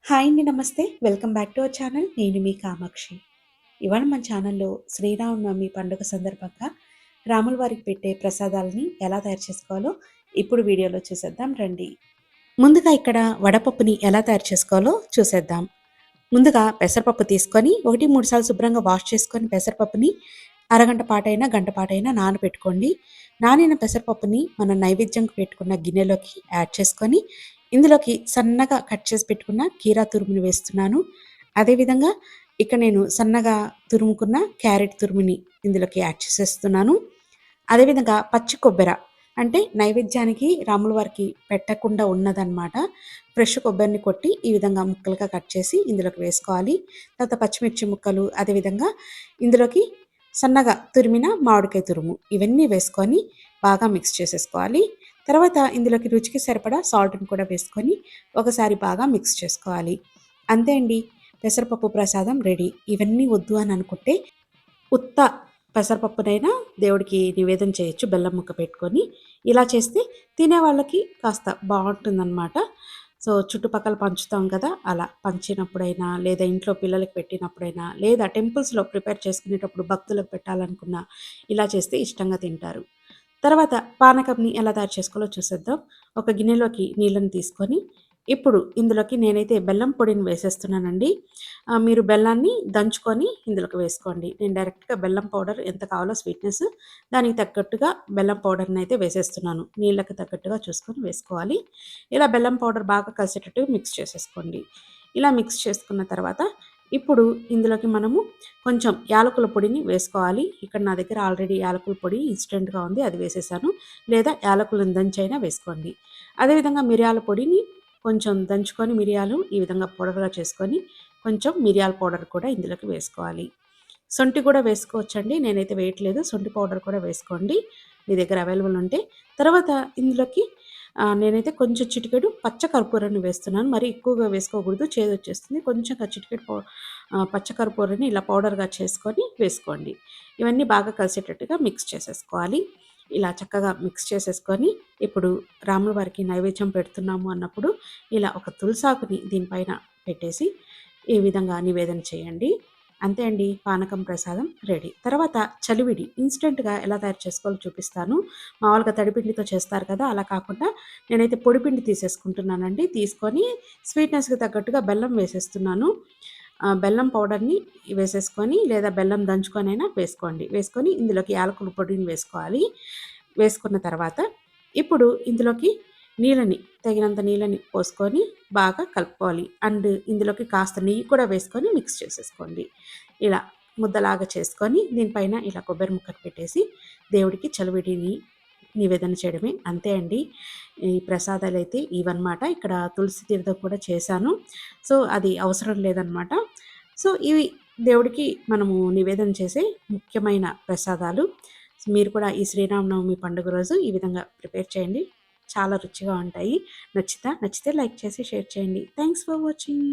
Hi అండి. నమస్తే. Welcome back to our channel. నేను మీ కామాక్షి. ఇవాళ మన ఛానల్‌లో శ్రీరామనవమి పండుగ సందర్భంగా రాముల వారికి పెట్టే ప్రసాదాలని ఎలా తయారు చేసుకోవాలో ఇప్పుడు వీడియోలో చూసేద్దాం రండి. ముందుగా ఇక్కడ వడపప్పుని ఎలా తయారు చేసుకోవాలో చూసేద్దాం. ముందుగా పెసరపప్పు తీసుకొని 1, 3 సార్లు శుభ్రంగా వాష్ చేసుకొని పెసరపప్పుని అరగంట పాటైనా, గంట పాటైనా నానబెట్టుకోండి. నానిన పెసరపప్పుని మనం నైవేద్యంకి పెట్టుకున్న గిన్నెలోకి యాడ్ చేసుకొని, ఇందులోకి సన్నగా కట్ చేసి పెట్టుకున్న కీరా తురుముని వేస్తున్నాను. అదేవిధంగా ఇక్కడ నేను సన్నగా తురుముకున్న క్యారెట్ తురుముని ఇందులోకి యాడ్ చేసేస్తున్నాను. అదేవిధంగా పచ్చి కొబ్బెర అంటే నైవేద్యానికి రాముల వారికి పెట్టకుండా ఉన్నదనమాట. ఫ్రెష్ కొబ్బరిని కొట్టి ఈ విధంగా ముక్కలుగా కట్ చేసి ఇందులోకి వేసుకోవాలి. తర్వాత పచ్చిమిర్చి ముక్కలు, అదేవిధంగా ఇందులోకి సన్నగా తురిమిన మామిడికాయ తురుము ఇవన్నీ వేసుకొని బాగా మిక్స్ చేసేసుకోవాలి. తర్వాత ఇందులోకి రుచికి సరిపడా సాల్ట్‌ని కూడా వేసుకొని ఒకసారి బాగా మిక్స్ చేసుకోవాలి. అంతే అండి. పెసరపప్పు ప్రసాదం రెడీ. ఇవన్నీ వద్దు అని అనుకుంటే ఉత్త పెసరపప్పునైనా దేవుడికి నివేదన చేయొచ్చు బెల్లం ముక్క పెట్టుకొని. ఇలా చేస్తే తినేవాళ్ళకి కాస్త బావుంటుందనమాట. సో, చుట్టుపక్కల పంచుతాం కదా! అలా పంచినప్పుడైనా, లేదా ఇంట్లో పిల్లలకి పెట్టినప్పుడైనా, లేదా టెంపుల్స్‌లో ప్రిపేర్ చేసుకునేటప్పుడు భక్తులకు పెట్టాలనుకున్నా, ఇలా చేస్తే ఇష్టంగా తింటారు. తర్వాత పానకంని ఎలా తయారు చేసుకోవాలో చూసేద్దాం. ఒక గిన్నెలోకి నీళ్ళని తీసుకొని, ఇప్పుడు ఇందులోకి నేనైతే బెల్లం పొడిని వేసేస్తున్నానండి. మీరు బెల్లాన్ని దంచుకొని ఇందులోకి వేసుకోండి. నేను డైరెక్ట్‌గా బెల్లం పౌడర్ ఎంత కావాలో స్వీట్‌నెస్ దానికి తగ్గట్టుగా బెల్లం పౌడర్‌నైతే వేసేస్తున్నాను. నీళ్ళకి తగ్గట్టుగా చూసుకొని వేసుకోవాలి. ఇలా బెల్లం పౌడర్ బాగా కలిసేటట్టు మిక్స్ చేసేసుకోండి. ఇలా మిక్స్ చేసుకున్న తర్వాత ఇప్పుడు ఇందులోకి మనము కొంచెం యాలకుల పొడిని వేసుకోవాలి. ఇక్కడ నా దగ్గర ఆల్రెడీ యాలకుల పొడి ఇన్‌స్టంట్‌గా ఉంది. అది వేసేసాను. లేదా యాలకులను దంచైనా వేసుకోండి. అదేవిధంగా మిరియాల పొడిని కొంచెం దంచుకొని మిరియాలు ఈ విధంగా పౌడర్‌గా చేసుకొని కొంచెం మిరియాల పౌడర్ కూడా ఇందులోకి వేసుకోవాలి. శొంఠి కూడా వేసుకోవచ్చండి. నేనైతే వేయట్లేదు. శొంఠి పౌడర్ కూడా వేసుకోండి. మీ దగ్గర అవైలబుల్ ఉంటే. తర్వాత ఇందులోకి నేనైతే కొంచెం చిటికెడు పచ్చ కర్పూరాన్ని వేస్తున్నాను. మరీ ఎక్కువగా వేసుకోకూడదు. చేదొచ్చేస్తుంది. కొంచెంగా చిటికెడు పచ్చ కర్పూరాన్ని ఇలా పౌడర్‌గా చేసుకొని వేసుకోండి. ఇవన్నీ బాగా కలిసేటట్టుగా మిక్స్ చేసేసుకోవాలి. ఇలా చక్కగా మిక్స్ చేసేసుకొని ఇప్పుడు రాముల వారికి నైవేద్యం పెడుతున్నాము అన్నప్పుడు ఇలా ఒక తులసాకుని దీనిపైన పెట్టేసి ఈ విధంగా నివేదన చేయండి. అంతే అండి. పానకం ప్రసాదం రెడీ. తర్వాత చలివిడి ఇన్‌స్టంట్‌గా ఎలా తయారు చేసుకోవాలో చూపిస్తాను. మామూలుగా తడిపిండితో చేస్తారు కదా! అలా కాకుండా నేనైతే పొడిపిండి తీసేసుకుంటున్నానండి. తీసుకొని స్వీట్‌నెస్‌కి తగ్గట్టుగా బెల్లం వేసేస్తున్నాను. బెల్లం పౌడర్‌ని వేసేసుకొని లేదా బెల్లం దంచుకొనైనా వేసుకోండి. వేసుకొని ఇందులోకి యాలకుల పొడిని వేసుకోవాలి. వేసుకున్న తర్వాత ఇప్పుడు ఇందులోకి నీళ్ళని తగినంత నీళ్ళని పోసుకొని బాగా కలుపుకోవాలి. అండ్ ఇందులోకి కాస్త నెయ్యి కూడా వేసుకొని మిక్స్ చేసేసుకోండి. ఇలా ముద్దలాగా చేసుకొని దీనిపైన ఇలా కొబ్బరి ముక్కను పెట్టేసి దేవుడికి చలివిడిని నివేదన చేయడమే. అంతే అండి. ఈ ప్రసాదాలైతే ఇవన్నమాట. ఇక్కడ తులసి తీర్థం కూడా చేశాను. సో, అది అవసరం లేదనమాట. సో, ఇవి దేవుడికి మనము నివేదన చేసే ముఖ్యమైన ప్రసాదాలు. మీరు కూడా ఈ శ్రీరామనవమి పండుగ రోజు ఈ విధంగా ప్రిపేర్ చేయండి. చాలా రుచిగా ఉంటాయి. నచ్చితే లైక్ చేసి షేర్ చేయండి. Thanks for watching.